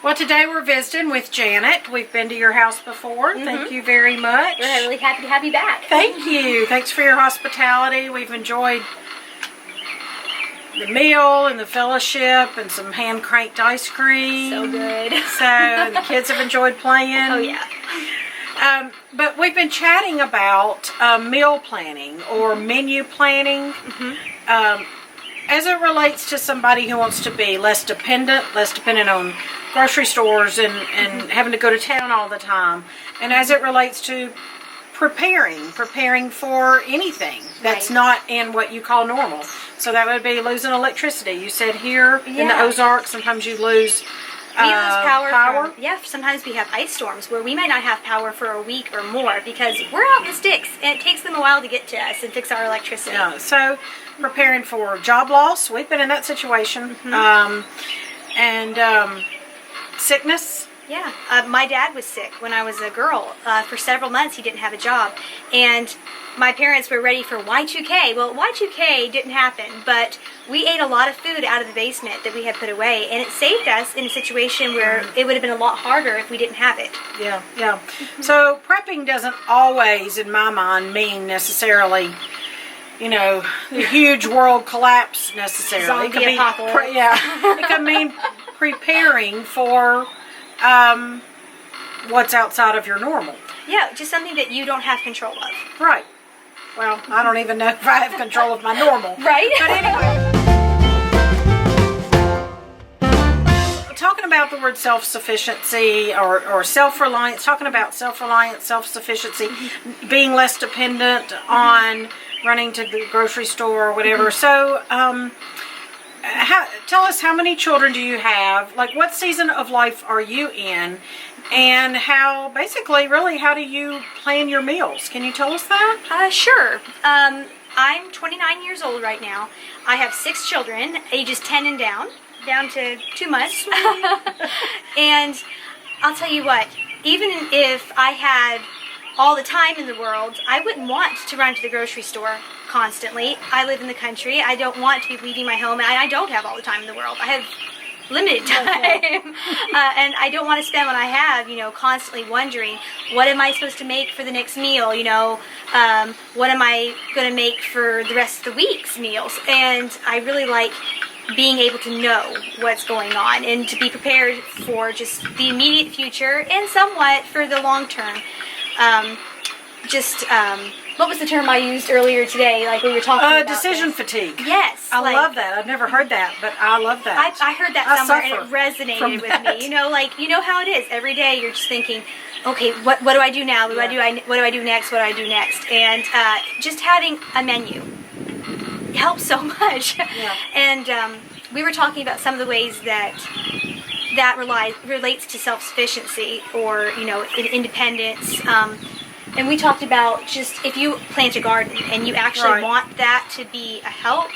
Well, today we're visiting with Janet. We've been to your house before. Thank you very much. We're really happy to have you back. Thank you. Thanks for your hospitality. We've enjoyed the meal and the fellowship and some hand-cranked ice cream. So good. So the kids have enjoyed playing. Oh, yeah. But we've been chatting about meal planning or menu planning as it relates to somebody who wants to be less dependent on grocery stores and having to go to town all the time, and as it relates to preparing for anything that's not in what you call normal. So that would be losing electricity. You said here in the Ozarks sometimes you lose we lose power. Sometimes we have ice storms where we might not have power for a week or more because we're out in the sticks and it takes them a while to get to us and fix our electricity. Yeah, so preparing for job loss, we've been in that situation, and sickness. Yeah, my dad was sick when I was a girl. For several months he didn't have a job, and my parents were ready for Y2K. Well, Y2K didn't happen, but we ate a lot of food out of the basement that we had put away, and it saved us in a situation where it would have been a lot harder if we didn't have it. Yeah. So prepping doesn't always, in my mind, mean necessarily, the huge world collapse necessarily. Zombie apocalypse. It could mean preparing for what's outside of your normal. Yeah, just something that you don't have control of. Right. Well, I don't even know if I have control of my normal. Right. But anyway. Talking about the word self-sufficiency or self-reliance, talking about self-reliance, self-sufficiency, being less dependent on running to the grocery store or whatever. So, tell us, how many children do you have? Like, what season of life are you in? And how do you plan your meals? Can you tell us that? Sure. I'm 29 years old right now. I have 6 children, ages 10 and down to 2 months. And I'll tell you what, even if I had all the time in the world, I wouldn't want to run to the grocery store constantly. I live in the country. I don't want to be leaving my home, and I don't have all the time in the world. I have limited time, and I don't want to spend what I have, constantly wondering, what am I supposed to make for the next meal, what am I going to make for the rest of the week's meals, and I really like being able to know what's going on and to be prepared for just the immediate future and somewhat for the long term. What was the term I used earlier today? Like we were talking about decision fatigue. Yes. I love that. I've never heard that, but I love that. I heard that somewhere and it resonated with me. You know how it is. Every day you're just thinking, okay, what do I do now? What do I do next? What do I do next? And just having a menu helps so much. Yeah. And we were talking about some of the ways that relates to self-sufficiency or independence. And we talked about just if you plant a garden and you actually want that to be a help,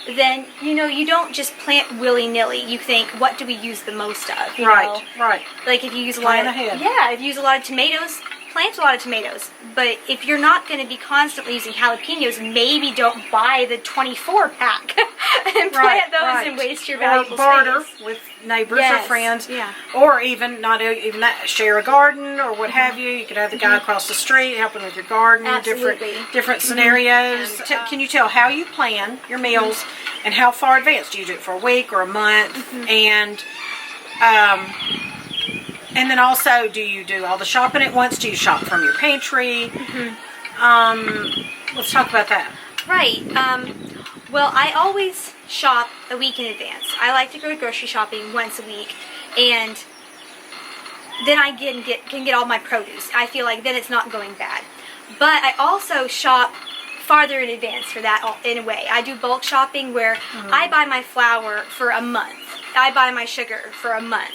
then you don't just plant willy-nilly. You think, what do we use the most of? Right. Like if you use if you use a lot of tomatoes, plant a lot of tomatoes. But if you're not going to be constantly using jalapenos, maybe don't buy the 24-pack and plant those and waste your valuable barter space. with neighbors or friends, Yeah. or even not even that, share a garden or what have you. You could have the guy across the street helping with your garden. Absolutely. Different scenarios. And, can you tell how you plan your meals and how far advanced? Do you do it for a week or a month? And then also, do you do all the shopping at once? Do you shop from your pantry? Let's talk about that. Right. Well, I always shop a week in advance. I like to go grocery shopping once a week, and then I can get all my produce. I feel like then it's not going bad. But I also shop farther in advance for that in a way. I do bulk shopping where I buy my flour for a month. I buy my sugar for a month.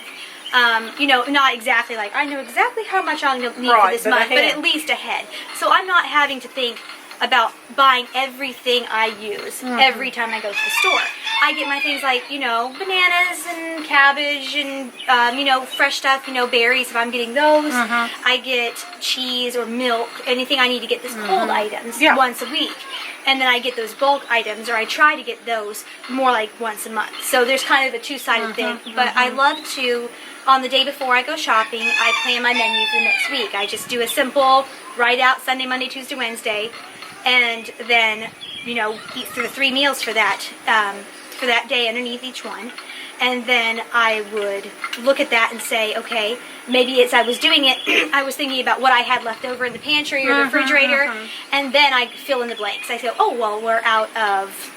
Not exactly like I know exactly how much I'll need for this month, but at least ahead. So I'm not having to think about buying everything I use every time I go to the store. I get my things like, bananas and cabbage and, fresh stuff, berries if I'm getting those. I get cheese or milk, anything I need to get this cold items once a week. And then I get those bulk items, or I try to get those more like once a month. So there's kind of a two-sided thing. But I love to on the day before I go shopping, I plan my menu for the next week. I just do a simple write out Sunday, Monday, Tuesday, Wednesday, and then, you know, eat through the 3 meals for that day underneath each one. And then I would look at that and say, okay, maybe as I was doing it, I was thinking about what I had left over in the pantry or the refrigerator, and then I fill in the blanks. I say, oh, well, we're out of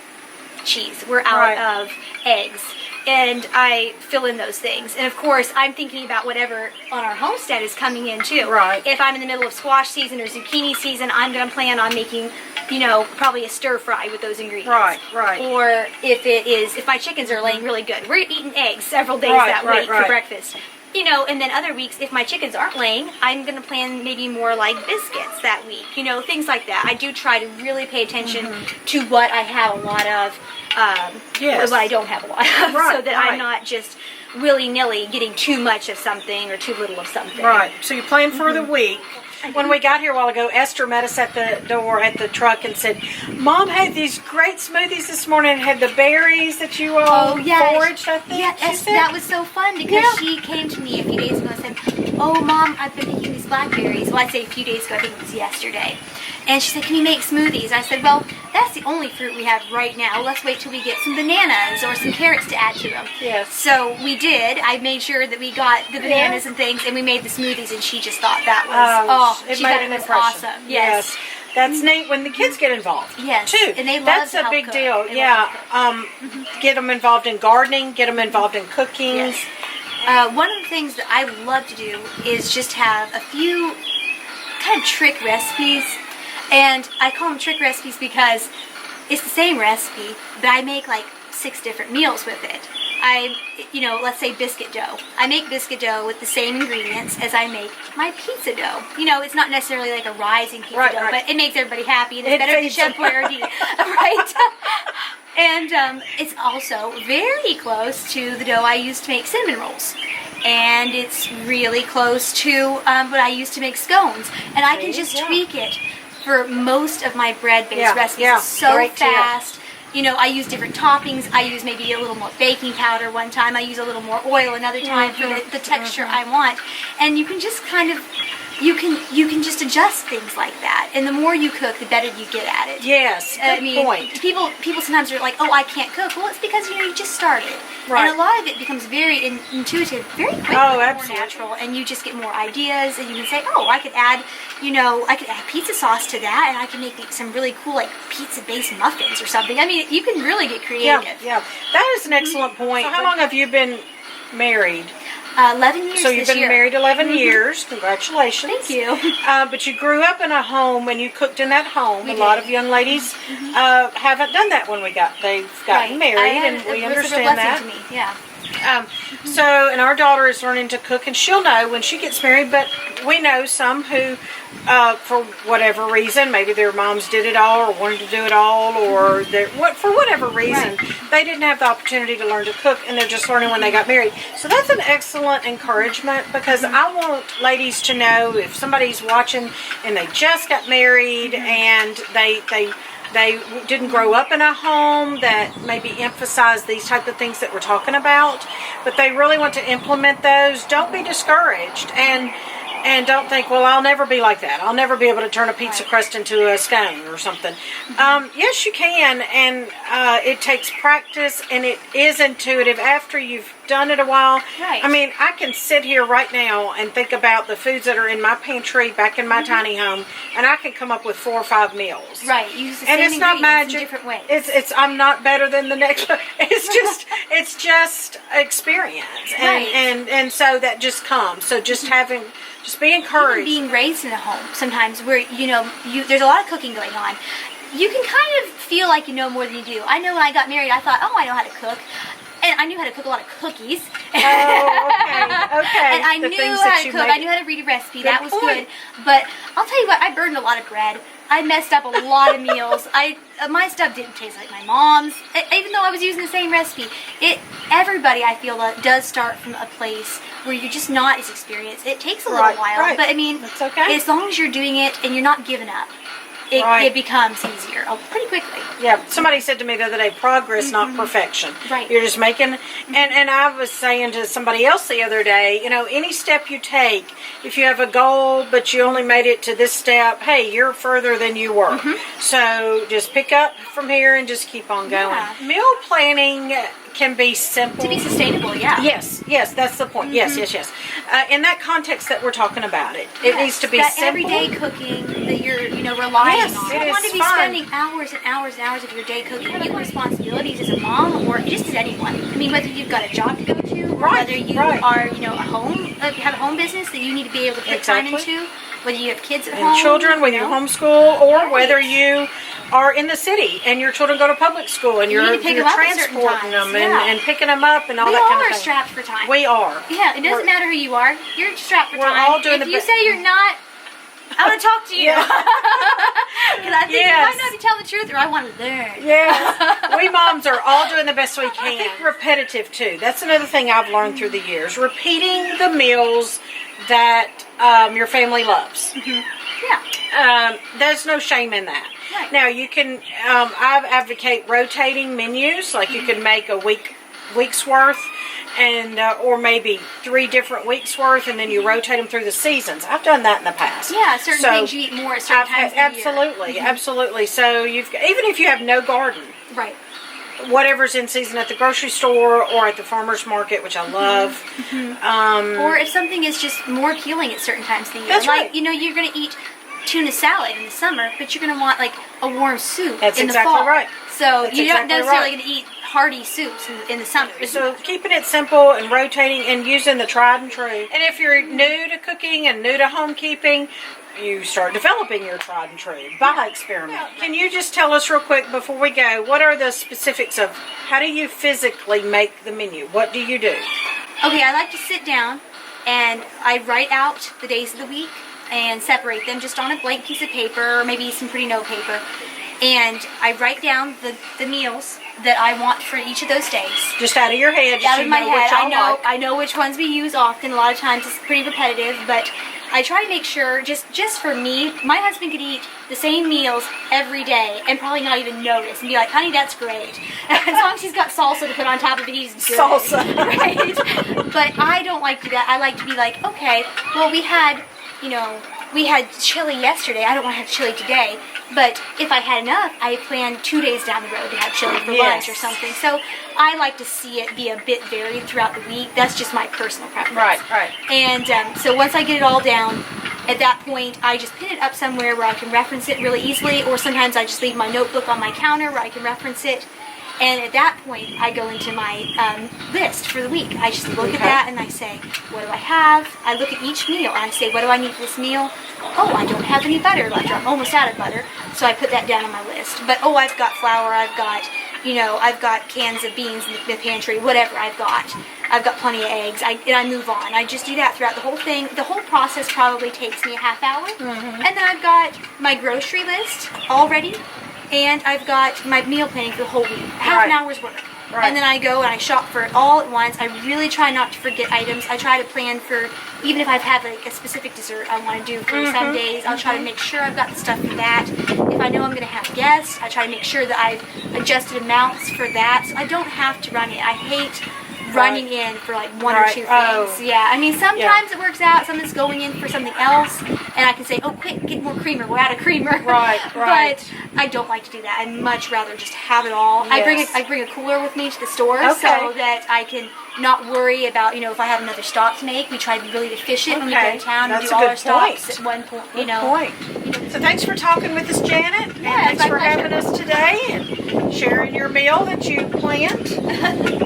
cheese, we're out of eggs, and I fill in those things. And of course, I'm thinking about whatever on our homestead is coming in too. Right. If I'm in the middle of squash season or zucchini season, I'm going to plan on making, you know, probably a stir fry with those ingredients. Right. Or if my chickens are laying really good, we're eating eggs several days that week for breakfast. You know, and then other weeks, if my chickens aren't laying, I'm going to plan maybe more like biscuits that week. You know, things like that. I do try to really pay attention to what I have a lot of, what I don't have a lot of, so that I'm not just willy-nilly getting too much of something or too little of something. Right. So you plan for the week. When we got here a while ago, Esther met us at the door at the truck and said, Mom had these great smoothies this morning. It had the berries that you all foraged, I think. Yes, that was so fun because she came to me a few days ago and said, oh, Mom, I've been making these blackberries. Well, I'd say a few days ago. I think it was yesterday. And she said, can you make smoothies? I said, well, that's the only fruit we have right now. Let's wait till we get some bananas or some carrots to add to them. Yes. So we did. I made sure that we got the bananas and things, and we made the smoothies, and she just thought that was, it made an impression. Awesome. Yes. That's neat when the kids get involved. Yes. Too. And they love That's to a help big cook. deal. They Get them involved in gardening, get them involved in cooking. Yes. One of the things that I love to do is just have a few kind of trick recipes. And I call them trick recipes because it's the same recipe, but I make like 6 different meals with it. Let's say biscuit dough. I make biscuit dough with the same ingredients as I make my pizza dough. You know, it's not necessarily like a rising pizza dough, but it makes everybody happy, and it's better than Chef Boyardee, right? And it's also very close to the dough I use to make cinnamon rolls. And it's really close to what I use to make scones. And I can just tweak it for most of my bread-based recipes. It's so fast. You know, I use different toppings. I use maybe a little more baking powder one time. I use a little more oil another time for the texture I want. And you can just kind of, you can just adjust things like that. And the more you cook, the better you get at it. Yes, good point. People sometimes are like, oh, I can't cook. Well, it's because, you just started. Right. And a lot of it becomes very intuitive, very quickly, more natural. And you just get more ideas, and you can say, oh, I could add pizza sauce to that, and I can make some really cool, like, pizza-based muffins or something. I mean, you can really get creative. Yeah. That is an excellent point. So how long have you been married? 11 years. So you've been married 11 years. Congratulations. Thank you. But you grew up in a home and you cooked in that home. A lot of young ladies haven't done that when they've gotten married, and we understand that. To me. Yeah. And our daughter is learning to cook, and she'll know when she gets married, but we know some who, for whatever reason, maybe their moms did it all or wanted to do it all, or for whatever reason, they didn't have the opportunity to learn to cook, and they're just learning when they got married. So that's an excellent encouragement, because I want ladies to know if somebody's watching and they just got married and they didn't grow up in a home that maybe emphasized these type of things that we're talking about, but they really want to implement those. Don't be discouraged, and don't think, well, I'll never be like that. I'll never be able to turn a pizza crust into a scone or something. Yes, you can, and it takes practice, and it is intuitive after you've done it a while. Right. I mean, I can sit here right now and think about the foods that are in my pantry back in my tiny home, and I can come up with 4 or 5 meals. Right. You use the and same it's not magic. In different ways. It's I'm not better than the next. It's just experience, and so that just comes. So just be encouraged. Even being raised in a home sometimes where there's a lot of cooking going on. You can kind of feel like you know more than you do. I know when I got married, I thought, oh, I know how to cook. And I knew how to cook a lot of cookies. Oh, okay. And I knew how to cook. I knew how to read a recipe. That was good. But I'll tell you what, I burned a lot of bread. I messed up a lot of meals. My stuff didn't taste like my mom's, even though I was using the same recipe. Everybody, I feel, does start from a place where you're just not as experienced. It takes a little while, but I mean, that's okay. As long as you're doing it and you're not giving up, it becomes easier pretty quickly. Yeah, somebody said to me the other day, progress, not perfection. Right. You're just making, and I was saying to somebody else the other day, any step you take, if you have a goal, but you only made it to this step, hey, you're further than you were. So just pick up from here and just keep on going. Yeah. Meal planning can be simple. To be sustainable, yeah. Yes, that's the point. Yes. In that context that we're talking about it needs to be that simple. everyday cooking that you're, relying Yes, on. it You don't is want to be fun. spending hours and hours and hours of your day cooking. You have responsibilities as a mom or just as anyone. I mean, whether you've got a job to go to, or whether you are, have a home business that you need to be able to put time into, whether you have kids at home. And children, whether you homeschool or whether you are in the city and your children go to public school and you're transporting them and picking them up and all that kind of thing. We all are strapped for time. We are. Yeah, it doesn't matter who you are. You're strapped for time. We're all doing if you say you're not, I want to talk to you. Because I think you might not be telling the truth, or I want to learn. Yeah. We moms are all doing the best we can. I think repetitive, too. That's another thing I've learned through the years. Repeating the meals that your family loves. Yeah. There's no shame in that. Right. Now, you can, I advocate rotating menus. Like you can make a week's worth. And or maybe 3 different weeks worth, and then you rotate them through the seasons. I've done that in the past. Yeah, certain things you eat more at certain times of the year. Absolutely. So even if you have no garden, right? Whatever's in season at the grocery store or at the farmer's market, which I love. Or if something is just more appealing at certain times of the year, that's right. You're going to eat tuna salad in the summer, but you're going to want like a warm soup That's in the exactly fall. Right. So That's you're not exactly necessarily right. going to eat hearty soups in the summer. So keeping it simple and rotating and using the tried and true. And if you're new to cooking and new to homekeeping, you start developing your tried and true by experiment. Can you just tell us real quick before we go, what are the specifics of how do you physically make the menu? What do you do? Okay, I like to sit down and I write out the days of the week and separate them just on a blank piece of paper or maybe some pretty note paper. And I write down the meals that I want for each of those days. Just out of your head. Out of my head. I know which ones we use often. A lot of times it's pretty repetitive, but I try to make sure, just for me, my husband could eat the same meals every day and probably not even notice and be like, honey, that's great. As long as he's got salsa to put on top of it, he's good. Salsa. Right? But I don't like to do that. I like to be like, okay, well, we had chili yesterday. I don't want to have chili today. But if I had enough, I planned 2 days down the road to have chili for lunch or something. So I like to see it be a bit varied throughout the week. That's just my personal preference. Right. And so once I get it all down, at that point, I just pin it up somewhere where I can reference it really easily. Or sometimes I just leave my notebook on my counter where I can reference it. And at that point, I go into my list for the week. I just look at that and I say, what do I have? I look at each meal and I say, what do I need for this meal? Oh, I don't have any butter left. I'm almost out of butter. So I put that down on my list. But, I've got flour. I've got cans of beans in the pantry, whatever I've got. I've got plenty of eggs. And I move on. I just do that throughout the whole thing. The whole process probably takes me a half hour. And then I've got my grocery list all ready. And I've got my meal planning for the whole week. Half an hour's work. Right. And then I go and I shop for it all at once. I really try not to forget items. I try to plan for, even if I've had like a specific dessert I want to do for some days, I'll try to make sure I've got the stuff for that. If I know I'm going to have guests, I try to make sure that I've adjusted amounts for that. So I don't have to run it. I hate running in for like one or two things. Yeah, I mean, sometimes it works out. Something's going in for something else, and I can say, oh, quick, get more creamer. We're out of creamer. Right. But I don't like to do that. I'd much rather just have it all. Yes. I bring a cooler with me to the store so that I can not worry about, if I have another stop to make. We try to be really efficient when we go to town and do all our stops at one point. Good point. So thanks for talking with us, Janet. And thanks for having us today and sharing your meal that you planned.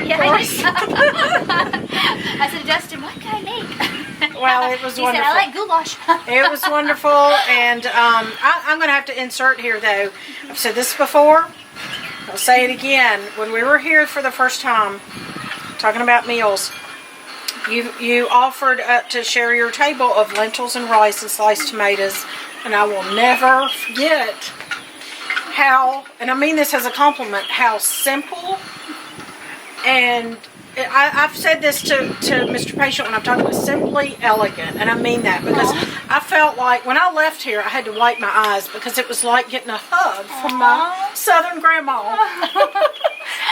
Yes. I said, Dustin, what can I make? Well, it was wonderful. He said, I like goulash. It was wonderful. And I'm going to have to insert here, though. I've said this before. I'll say it again. When we were here for the first time, talking about meals, you offered to share your table of lentils and rice and sliced tomatoes, and I will never forget how, and I mean this as a compliment, how simple and I've said this to Mr. Patient when I'm talking about simply elegant, and I mean that because I felt like when I left here, I had to wipe my eyes because it was like getting a hug from my Southern grandma.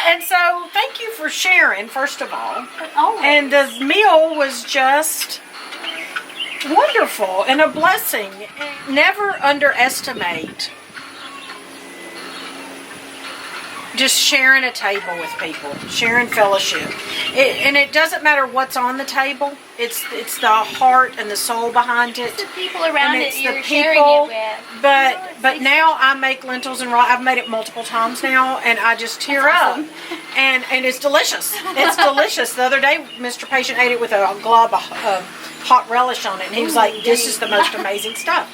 And so, thank you for sharing, first of all. Always. And the meal was just wonderful and a blessing. Never underestimate just sharing a table with people, sharing fellowship. And it doesn't matter what's on the table. It's the heart and the soul behind it. It's the people around And it it's you're the sharing people, it with. but now I make lentils and rice. I've made it multiple times now, and I just tear up. And it's delicious. It's delicious. The other day, Mr. Patient ate it with a glob of hot relish on it, and he was like, "This is the most amazing stuff."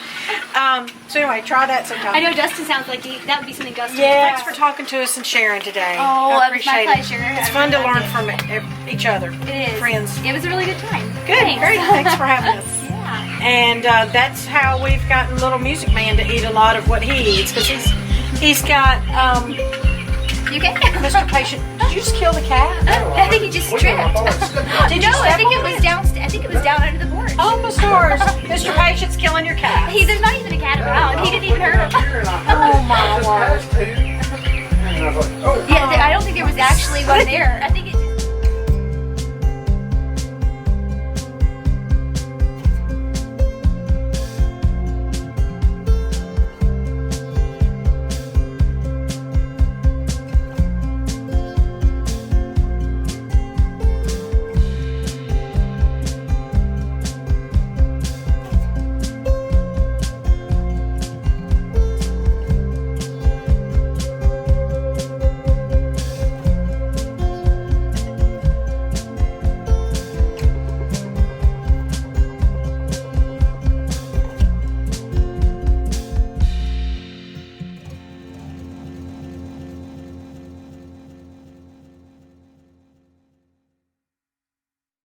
So anyway, try that sometime. I know Dustin sounds like that would be something Dustin would Thanks love. for talking to us and sharing today. Oh, I it was my appreciate pleasure. It's I fun to really learn liked from each other. It is. Friends. It was a really good time. Good. Thanks. Great. Thanks for having us. Yeah. And that's how we've gotten Little Music Man to eat a lot of what he eats, because he's got You okay? Mr. Patient. Did you just kill the cat? I think he just tripped. Did you No, I step think on it was down. I think it was down under the porch. Oh my stars! Mr. Patient's killing your cat. There's not even a cat around. He didn't even hurt him. Oh my word! Yeah, I don't think there was actually one there. I think it